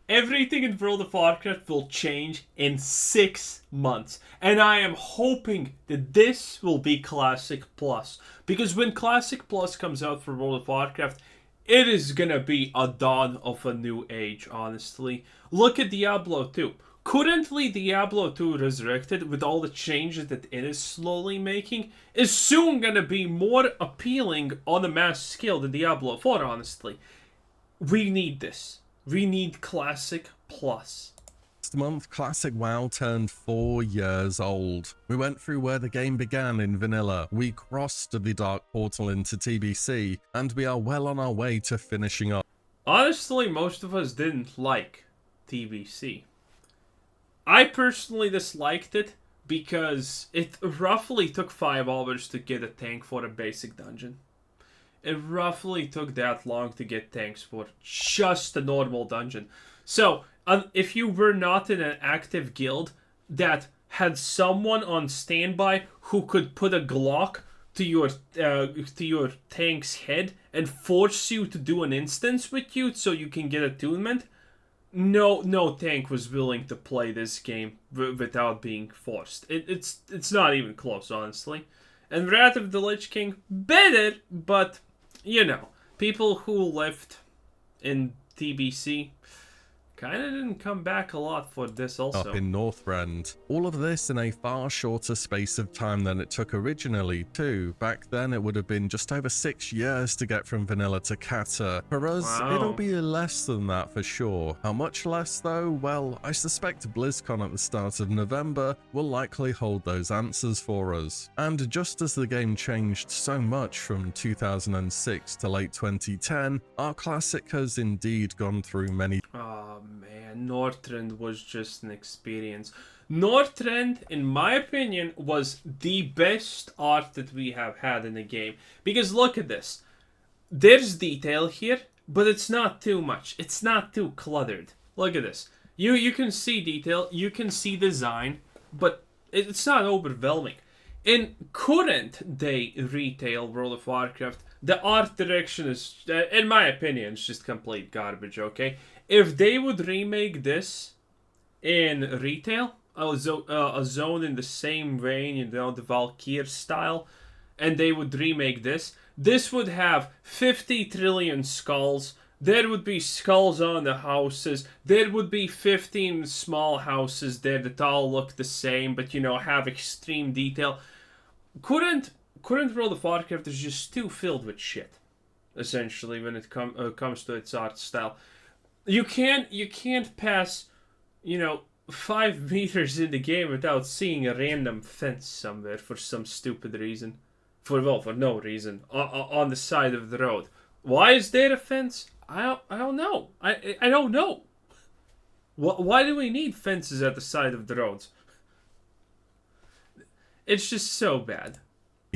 Everything in World of Warcraft will change in 6 months. And I am hoping that this will be Classic Plus. Because when Classic Plus comes out for World of Warcraft, it is gonna be a dawn of a new age, honestly. Look at Diablo 2. Currently, Diablo 2 Resurrected, with all the changes that it is slowly making, is soon gonna be more appealing on a mass scale than Diablo 4, honestly. We need this. We need Classic Plus. Last month, Classic WoW turned 4 years old. We went through where the game began in vanilla, we crossed the dark portal into TBC, and we are well on our way to finishing up. Honestly, most of us didn't like TBC. I personally disliked it because it roughly took 5 hours to get a tank for a basic dungeon. It roughly took that long to get tanks for just a normal dungeon. So, if you were not in an active guild that had someone on standby who could put a Glock to your tank's head and force you to do an instance with you so you can get attunement, no tank was willing to play this game without being forced. It's not even close, honestly. And Wrath of the Lich King, better, but, you know, people who left in TBC kind of didn't come back a lot for this also. Up in Northrend. All of this in a far shorter space of time than it took originally too. Back then it would have been just over 6 years to get from vanilla to Cata. For us, Wow. It'll be less than that for sure. How much less though? Well, I suspect BlizzCon at the start of November will likely hold those answers for us. And just as the game changed so much from 2006 to late 2010, our classic has indeed gone through many. Oh man, Northrend was just an experience. Northrend, in my opinion, was the best art that we have had in the game. Because look at this. There's detail here, but it's not too much. It's not too cluttered. Look at this. You can see detail, you can see design, but it's not overwhelming. In current day retail World of Warcraft, the art direction is, in my opinion, it's just complete garbage, okay? If they would remake this in retail, a zone in the same vein, you know, the Valkyr style, and they would remake this would have 50 trillion skulls. There would be skulls on the houses. There would be 15 small houses there that all look the same, but, you know, have extreme detail. Current World of Warcraft is just too filled with shit, essentially, when it comes to its art style. You can't pass, you know, 5 meters in the game without seeing a random fence somewhere for some stupid reason. For no reason. On the side of the road. Why is there a fence? I don't know. I don't know. Why do we need fences at the side of the roads? It's just so bad.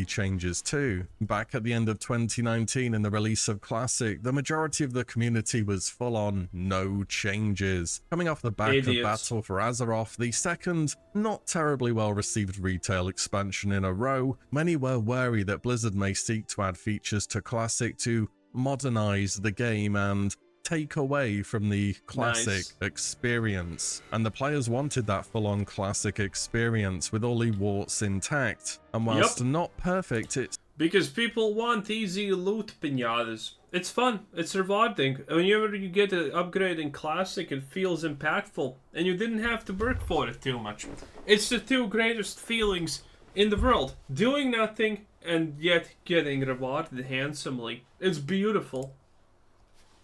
Changes too. Back at the end of 2019 in the release of Classic, the majority of the community was full on no changes. Coming off the back of Battle for Azeroth, the second, not terribly well received retail expansion in a row, many were wary that Blizzard may seek to add features to Classic to modernize the game and take away from the classic experience. And the players wanted that full-on classic experience with all the warts intact. And whilst not perfect, it's because people want easy loot pinatas. It's fun. It's rewarding. Whenever you get an upgrade in classic, it feels impactful. And you didn't have to work for it too much. It's the two greatest feelings in the world. Doing nothing and yet getting rewarded handsomely. It's beautiful.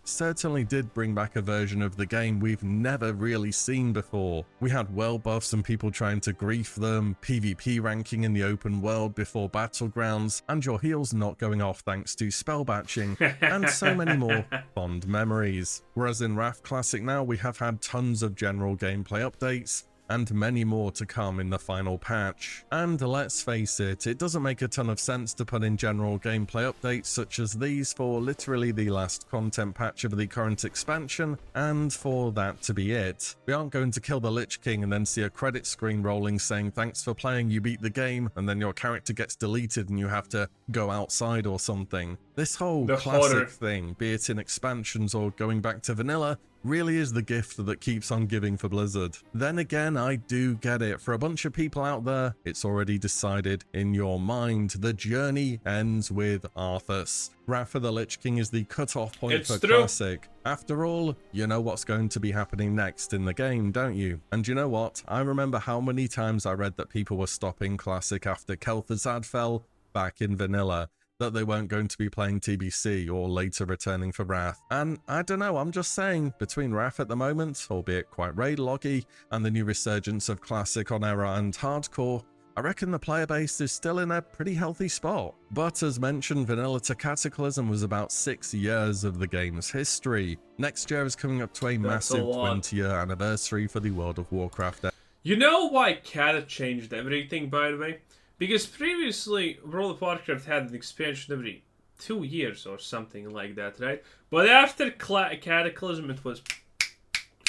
Certainly did bring back a version of the game we've never really seen before. We had world buffs and people trying to grief them, PvP ranking in the open world before battlegrounds, and your heals not going off thanks to spell batching, and so many more fond memories. Whereas in Wrath Classic now we have had tons of general gameplay updates, and many more to come in the final patch. And let's face it, it doesn't make a ton of sense to put in general gameplay updates such as these for literally the last content patch of the current expansion, and for that to be it. We aren't going to kill the Lich King and then see a credit screen rolling saying thanks for playing, you beat the game, and then your character gets deleted and you have to go outside or something. This whole classic thing, be it in expansions or going back to vanilla, really is the gift that keeps on giving for Blizzard. Then again, I do get it. For a bunch of people out there, it's already decided in your mind. The journey ends with Arthas. Wrath of the Lich King is the cutoff point for Classic. After all, you know what's going to be happening next in the game, don't you? And you know what? I remember how many times I read that people were stopping Classic after Kel'Thuzad fell back in Vanilla, that they weren't going to be playing TBC or later returning for Wrath. And I don't know, I'm just saying, between Wrath at the moment, albeit quite raid loggy, and the new resurgence of Classic on Era and Hardcore, I reckon the player base is still in a pretty healthy spot. But as mentioned, Vanilla to Cataclysm was about 6 years of the game's history. Next year is coming up to a massive 20-year anniversary for the World of Warcraft. You know why Cata changed everything, by the way? Because previously, World of Warcraft had an expansion every 2 years or something like that, right? But after Cataclysm, it was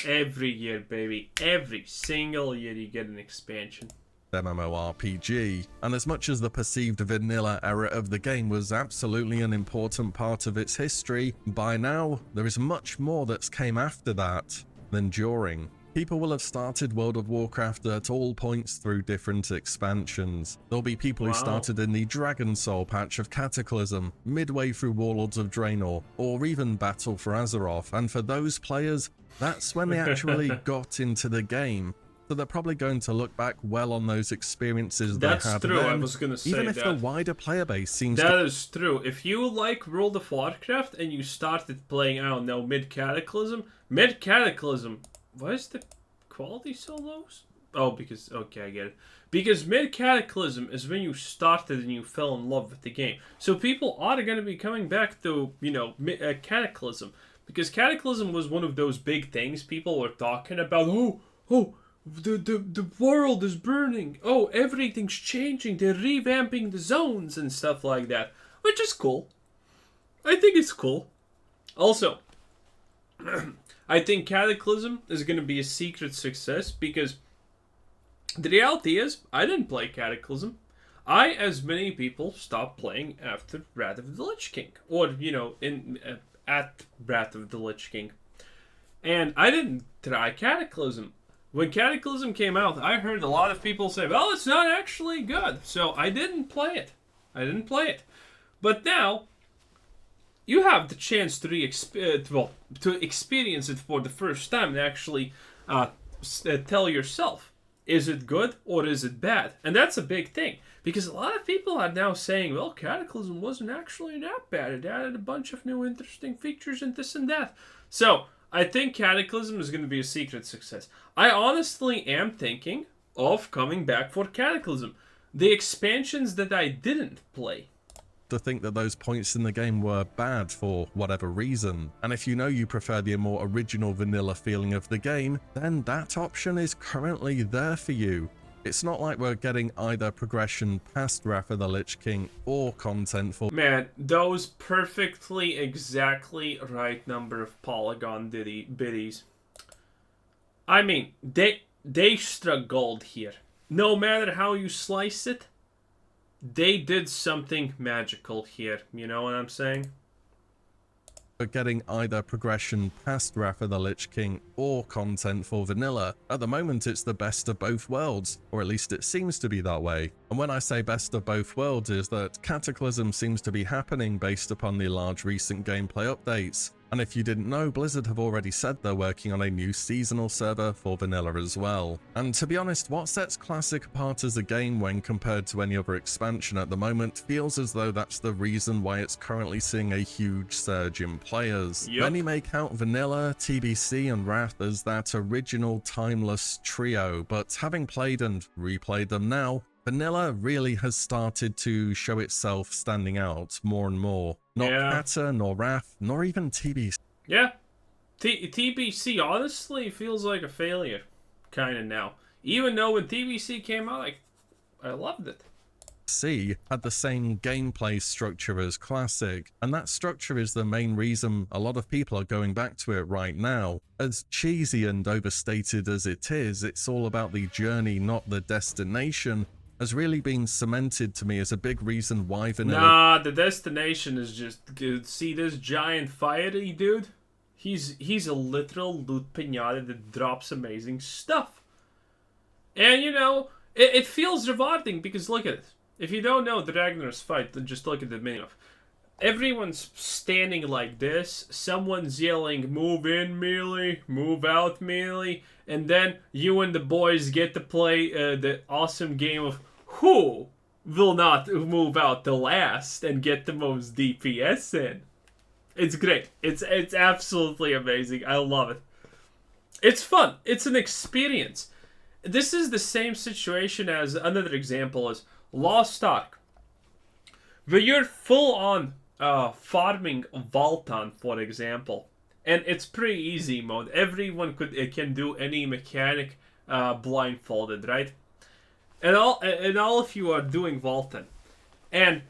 every year, baby. Every single year you get an expansion. MMORPG, and as much as the perceived vanilla era of the game was absolutely an important part of its history, by now there is much more that's came after that than during. People will have started World of Warcraft at all points through different expansions. There'll be people who started in the Dragon Soul patch of Cataclysm, midway through Warlords of Draenor, or even Battle for Azeroth, and for those players, that's when they actually got into the game. So they're probably going to look back well on those experiences they had. That's true, then, I was going to say that. Even if the wider player base seems That is true. If you like World of Warcraft and you started playing, I don't know, mid-Cataclysm, why is the quality so low? Oh, because, okay, I get it. Because mid-Cataclysm is when you started and you fell in love with the game. So people are going to be coming back to, you know, Cataclysm. Because Cataclysm was one of those big things people were talking about. The world is burning. Oh, everything's changing. They're revamping the zones and stuff like that. Which is cool. I think it's cool. Also, I think Cataclysm is going to be a secret success because the reality is, I didn't play Cataclysm. I, as many people, stopped playing after Wrath of the Lich King. Or, you know, at Wrath of the Lich King. And I didn't try Cataclysm. When Cataclysm came out, I heard a lot of people say, well, it's not actually good. So I didn't play it. But now, you have the chance to experience it for the first time and actually tell yourself, is it good or is it bad? And that's a big thing. Because a lot of people are now saying, well, Cataclysm wasn't actually that bad. It added a bunch of new interesting features and this and that. So, I think Cataclysm is going to be a secret success. I honestly am thinking of coming back for Cataclysm. The expansions that I didn't play. To think that those points in the game were bad for whatever reason. And if you know you prefer the more original vanilla feeling of the game, then that option is currently there for you. It's not like we're getting either progression past Wrath of the Lich King or content for... Man, those perfectly exactly right number of polygon biddies. I mean, they struck gold here. No matter how you slice it, they did something magical here. You know what I'm saying? Getting either progression past Wrath of the Lich King or content for vanilla. At the moment it's the best of both worlds, or at least it seems to be that way. And when I say best of both worlds is that Cataclysm seems to be happening based upon the large recent gameplay updates. And if you didn't know, Blizzard have already said they're working on a new seasonal server for vanilla as well. And to be honest, what sets Classic apart as a game when compared to any other expansion at the moment feels as though that's the reason why it's currently seeing a huge surge in players. Yep. Many make out vanilla, TBC and Wrath as that original timeless trio, but having played and replayed them now, vanilla really has started to show itself standing out more and more. Not Cata, nor Wrath, nor even TBC. Yeah. TBC honestly feels like a failure. Kind of now. Even though when TBC came out, I loved it. C had the same gameplay structure as Classic, and that structure is the main reason a lot of people are going back to it right now. As cheesy and overstated as it is, it's all about the journey, not the destination, has really been cemented to me as a big reason why vanilla... Nah, the destination is just... See this giant fiery dude? He's a literal loot pinata that drops amazing stuff. And you know, it feels rewarding because look at it. If you don't know the Ragnar's fight, then just look at the menu. Everyone's standing like this. Someone's yelling, "Move in melee, move out melee," and then you and the boys get to play the awesome game of who will not move out the last and get the most DPS in. It's great. It's absolutely amazing. I love it. It's fun. It's an experience. This is the same situation as another example is Lost Ark, where you're full on farming Voltan, for example, and it's pretty easy mode. Everyone can do any mechanic blindfolded, right? And all of you are doing Voltan, and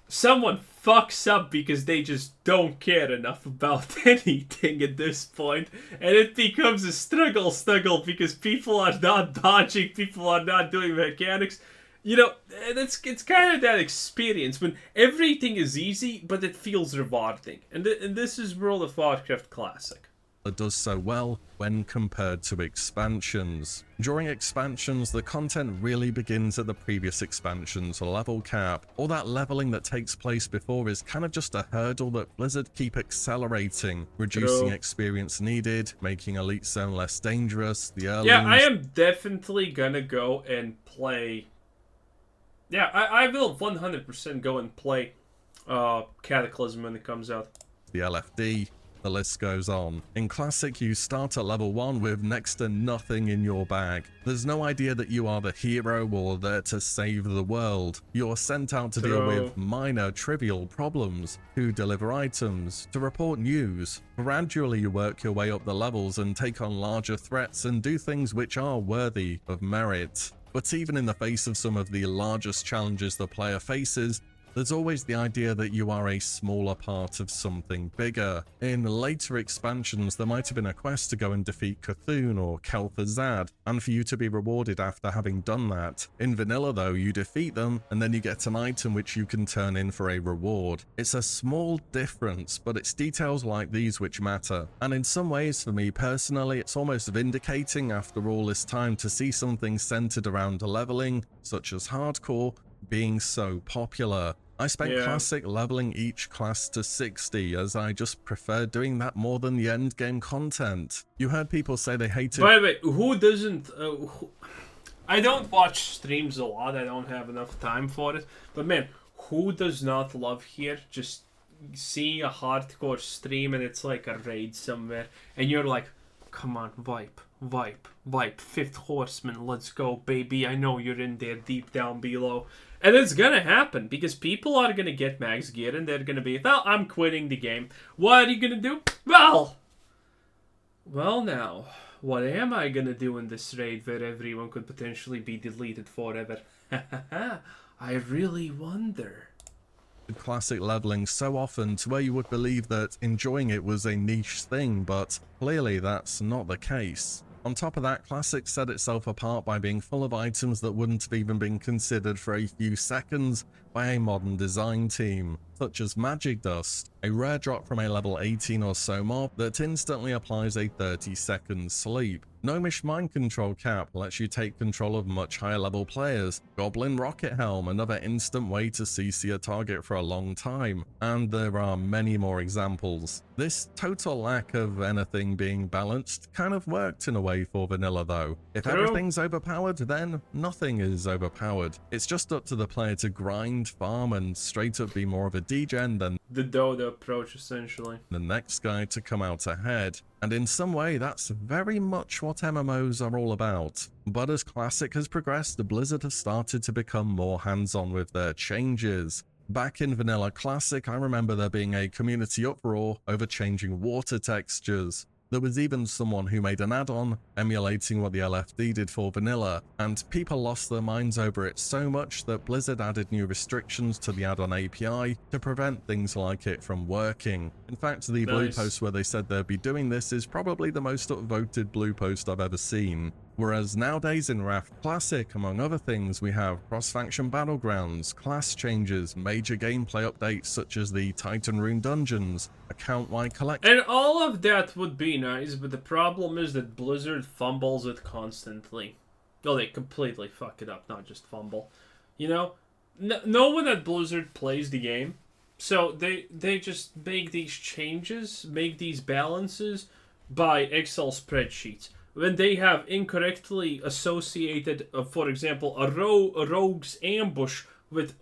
someone fucks up because they just don't care enough about anything at this point, and it becomes a struggle because people are not dodging, people are not doing mechanics. You know, and it's kind of that experience when everything is easy, but it feels rewarding. And this is World of Warcraft Classic. It does so well when compared to expansions. During expansions, the content really begins at the previous expansion's level cap. All that leveling that takes place before is kind of just a hurdle that Blizzard keep accelerating, reducing experience needed, making Elite Zone less dangerous, the early... Yeah, I am definitely gonna go and play... Yeah, I will 100% go and play Cataclysm when it comes out. The LFD, the list goes on. In Classic, you start at level 1 with next to nothing in your bag. There's no idea that you are the hero or there to save the world. You're sent out to deal with minor, trivial problems, to deliver items, to report news. Gradually you work your way up the levels and take on larger threats and do things which are worthy of merit. But even in the face of some of the largest challenges the player faces, there's always the idea that you are a smaller part of something bigger. In later expansions, there might have been a quest to go and defeat Cthulhu or Kel'Thuzad, and for you to be rewarded after having done that. In vanilla though, you defeat them, and then you get an item which you can turn in for a reward. It's a small difference, but it's details like these which matter. And in some ways, for me personally, it's almost vindicating after all this time to see something centered around leveling, such as hardcore, being so popular. I spent Classic leveling each class to 60 as I just prefer doing that more than the endgame content. You heard people say they hated... By the way, who doesn't... I don't watch streams a lot, I don't have enough time for it, but man, who does not love here just seeing a hardcore stream and it's like a raid somewhere and you're like, come on, wipe, Fifth Horseman, let's go, baby. I know you're in there deep down below. And it's gonna happen, because people are gonna get max gear and they're gonna be, well, I'm quitting the game. What are you gonna do? Well now, what am I gonna do in this raid where everyone could potentially be deleted forever? I really wonder. Classic leveling so often to where you would believe that enjoying it was a niche thing, but clearly that's not the case. On top of that, Classic set itself apart by being full of items that wouldn't have even been considered for a few seconds by a modern design team, such as Magic Dust, a rare drop from a level 18 or so mob that instantly applies a 30-second sleep. Gnomish Mind Control Cap lets you take control of much higher level players. Goblin Rocket Helm, another instant way to CC a target for a long time. And there are many more examples. This total lack of anything being balanced kind of worked in a way for vanilla though. If everything's overpowered, then nothing is overpowered. It's just up to the player to grind, farm, and straight up be more of a degen than the Dota approach, essentially. The next guy to come out ahead. And in some way, that's very much what MMOs are all about. But as Classic has progressed, Blizzard has started to become more hands-on with their changes. Back in Vanilla Classic, I remember there being a community uproar over changing water textures. There was even someone who made an add-on emulating what the LFD did for vanilla, and people lost their minds over it so much that Blizzard added new restrictions to the add-on API to prevent things like it from working. In fact, the blue post where they said they'd be doing this is probably the most upvoted blue post I've ever seen. Whereas nowadays in Wrath Classic, among other things, we have cross-faction battlegrounds, class changes, major gameplay updates such as the Titan Rune dungeons, account-wide collection. And all of that would be nice, but the problem is that Blizzard fumbles it constantly. Well, they completely fuck it up, not just fumble. You know? No one at Blizzard plays the game, so they just make these changes, make these balances by Excel spreadsheets. When they have incorrectly associated, for example, a rogue's ambush with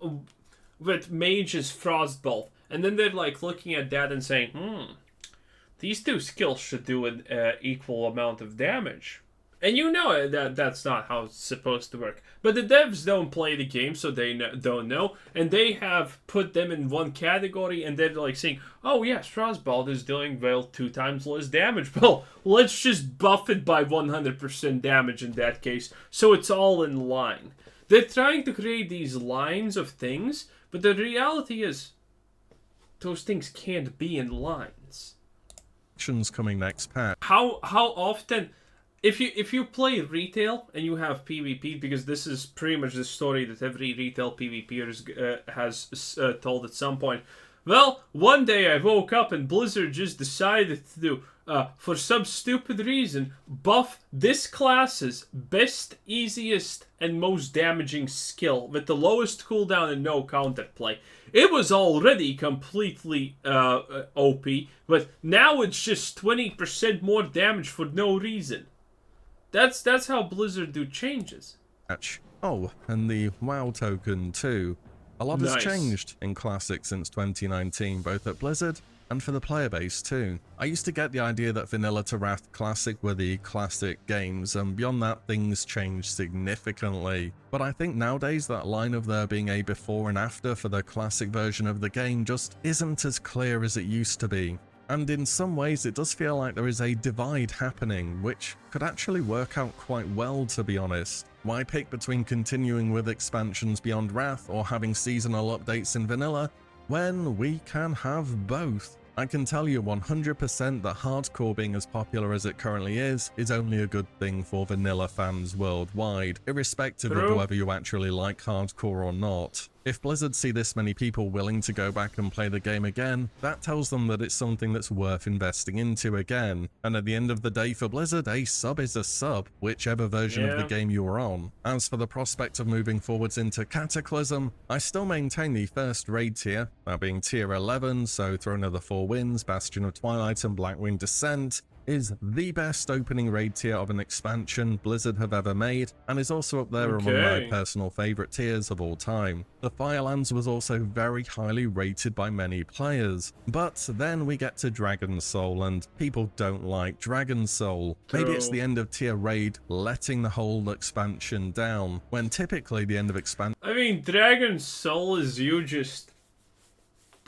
mage's frostbolt, and then they're like looking at that and saying, these two skills should do an equal amount of damage. And you know that that's not how it's supposed to work. But the devs don't play the game, so they don't know. And they have put them in one category, and they're like saying, oh yes, Frostbolt is doing, well, 2 times less damage. Well, let's just buff it by 100% damage in that case, so it's all in line. They're trying to create these lines of things, but the reality is, those things can't be in lines. Coming next patch. How often... If you play retail and you have PvP, because this is pretty much the story that every retail PvPer has told at some point. Well, one day I woke up and Blizzard just decided to do, for some stupid reason, buff this class's best, easiest, and most damaging skill with the lowest cooldown and no counterplay. It was already completely OP, but now it's just 20% more damage for no reason. That's how Blizzard do changes. Oh, and the WoW token too. A lot has Nice. changed in Classic since 2019, both at Blizzard and for the player base too. I used to get the idea that Vanilla to Wrath Classic were the classic games, and beyond that things changed significantly. But I think nowadays that line of there being a before and after for the classic version of the game just isn't as clear as it used to be. And in some ways it does feel like there is a divide happening, which could actually work out quite well, to be honest. Why pick between continuing with expansions beyond Wrath or having seasonal updates in Vanilla, when we can have both? I can tell you 100% that hardcore being as popular as it currently is only a good thing for vanilla fans worldwide, irrespective of whether you actually like hardcore or not. If Blizzard see this many people willing to go back and play the game again, that tells them that it's something that's worth investing into again. And at the end of the day for Blizzard, a sub is a sub, whichever version of the game you're on. As for the prospect of moving forwards into Cataclysm, I still maintain the first raid tier, that being tier 11, so Throne of the Four Winds, Bastion of Twilight and Blackwing Descent, is the best opening raid tier of an expansion Blizzard have ever made, and is also up there among my personal favourite tiers of all time. The Firelands was also very highly rated by many players, but then we get to Dragon Soul, and people don't like Dragon Soul. Maybe it's the end of tier raid letting the whole expansion down, when typically the end of expansion... I mean, Dragon Soul is you just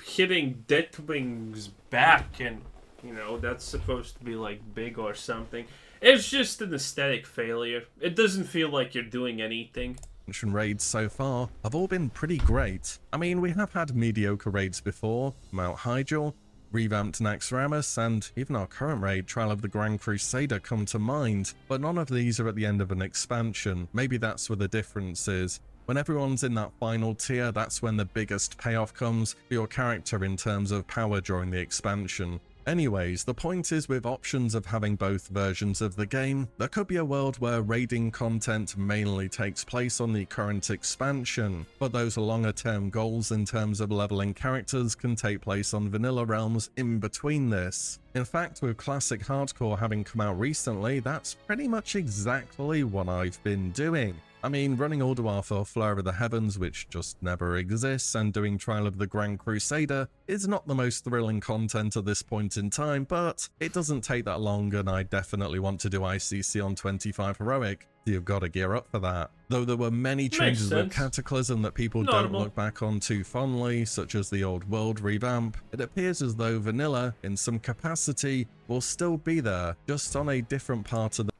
hitting Deathwing's back, and you know, that's supposed to be like big or something. It's just an aesthetic failure. It doesn't feel like you're doing anything. Raids so far have all been pretty great. I mean, we have had mediocre raids before, Mount Hyjal, revamped Naxxramas, and even our current raid, Trial of the Grand Crusader, come to mind, but none of these are at the end of an expansion. Maybe that's where the difference is. When everyone's in that final tier, that's when the biggest payoff comes for your character in terms of power during the expansion. Anyways, the point is, with options of having both versions of the game, there could be a world where raiding content mainly takes place on the current expansion, but those longer term goals in terms of leveling characters can take place on vanilla realms in between this. In fact, with Classic Hardcore having come out recently, that's pretty much exactly what I've been doing. I mean, running Ulduar for Flare of the Heavens, which just never exists, and doing Trial of the Grand Crusader is not the most thrilling content at this point in time, but it doesn't take that long, and I definitely want to do ICC on 25 Heroic. You've got to gear up for that. Though there were many changes with Cataclysm that people don't look back on too fondly, such as the old world revamp, it appears as though vanilla, in some capacity, will still be there, just on a different part of the...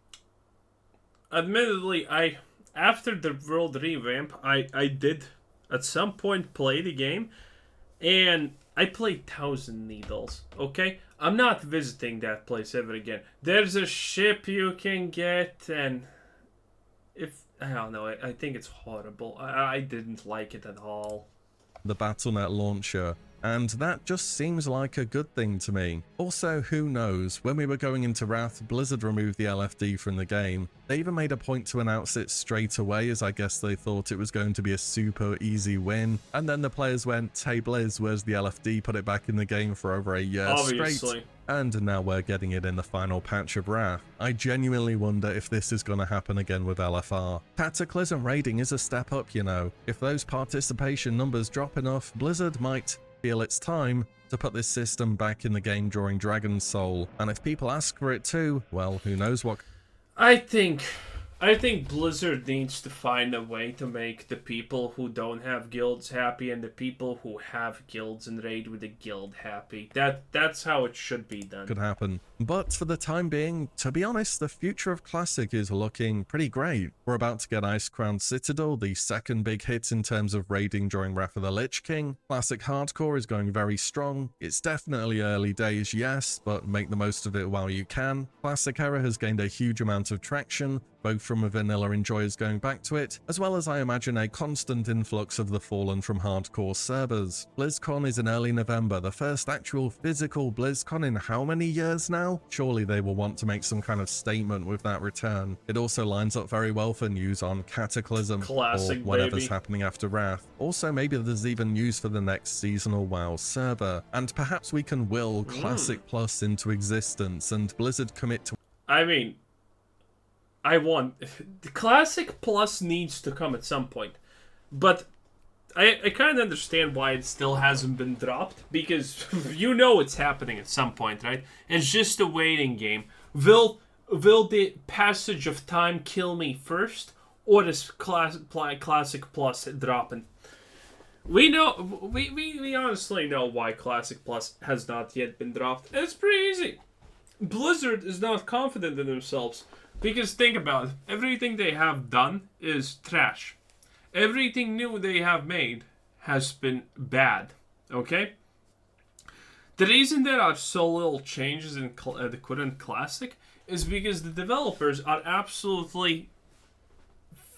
Admittedly, after the world revamp, I did at some point play the game, and I played Thousand Needles, okay? I'm not visiting that place ever again. There's a ship you can get, and if I don't know, I think it's horrible. I didn't like it at all. The Battle.net launcher, and that just seems like a good thing to me. Also, who knows, when we were going into Wrath, Blizzard removed the LFD from the game. They even made a point to announce it straight away, as I guess they thought it was going to be a super easy win, and then the players went, "Hey Blizz, where's the LFD?" Put it back in the game for over a year Obviously. straight. And now we're getting it in the final patch of Wrath. I genuinely wonder if this is going to happen again with LFR. Cataclysm raiding is a step up, you know. If those participation numbers drop enough, Blizzard might feel it's time to put this system back in the game during Dragon's Soul. And if people ask for it too, well, who knows what... I think Blizzard needs to find a way to make the people who don't have guilds happy and the people who have guilds and raid with a guild happy. That's how it should be done. Could happen. But for the time being, to be honest, the future of Classic is looking pretty great. We're about to get Icecrown Citadel, the second big hit in terms of raiding during Wrath of the Lich King. Classic Hardcore is going very strong. It's definitely early days, yes, but make the most of it while you can. Classic Era has gained a huge amount of traction, both from vanilla enjoyers going back to it, as well as I imagine a constant influx of the fallen from hardcore servers. BlizzCon is in early November, the first actual physical BlizzCon in how many years now? Surely they will want to make some kind of statement with that return. It also lines up very well for news on Cataclysm, Classic, or whatever's baby. happening after Wrath. Also, maybe there's even news for the next seasonal WoW server, and perhaps we can will Classic Plus into existence and Blizzard commit to... I mean, the Classic Plus needs to come at some point, but I kind of understand why it still hasn't been dropped, because you know it's happening at some point, right? It's just a waiting game. Will the passage of time kill me first, or is Classic Plus dropping? We know, we honestly know why Classic Plus has not yet been dropped. And it's pretty easy. Blizzard is not confident in themselves. Because think about it, everything they have done is trash. Everything new they have made has been bad, okay? The reason there are so little changes in the current Classic is because the developers are absolutely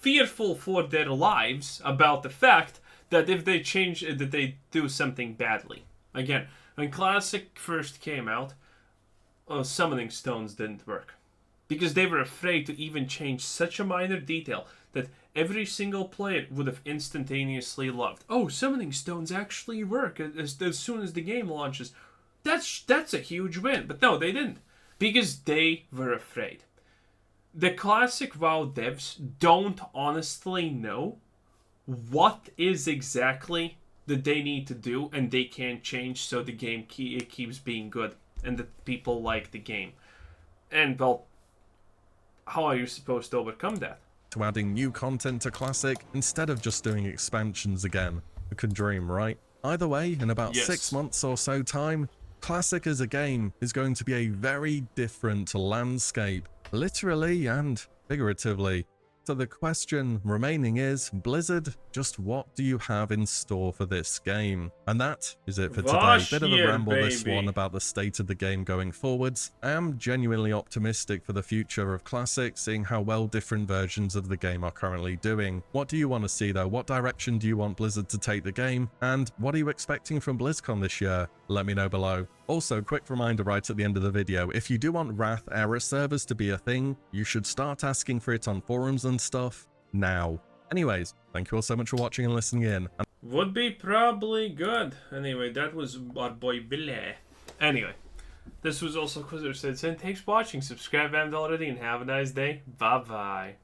fearful for their lives about the fact that if they change, that they do something badly. Again, when Classic first came out, summoning stones didn't work. Because they were afraid to even change such a minor detail that every single player would have instantaneously loved. Oh, summoning stones actually work as soon as the game launches. That's a huge win. But no, they didn't. Because they were afraid. The Classic WoW devs don't honestly know what is exactly that they need to do and they can't change so the game it keeps being good and that people like the game. And, well, how are you supposed to overcome that? To adding new content to Classic instead of just doing expansions again. Who could dream, right? Either way, in about 6 months or so time, Classic as a game is going to be a very different landscape, literally and figuratively. So the question remaining is, Blizzard, just what do you have in store for this game? And that is it for today. Bit of a ramble this one about the state of the game going forwards. I am genuinely optimistic for the future of Classic, seeing how well different versions of the game are currently doing. What do you want to see though? What direction do you want Blizzard to take the game? And what are you expecting from BlizzCon this year? Let me know below. Also, quick reminder right at the end of the video, if you do want Wrath era servers to be a thing, you should start asking for it on forums and stuff now. Anyways, thank you all so much for watching and listening in. Would be probably good. Anyway, that was our boy Billy. Anyway, this was also Quizzer said, thanks for watching, subscribe if you haven't already, and have a nice day. Bye bye.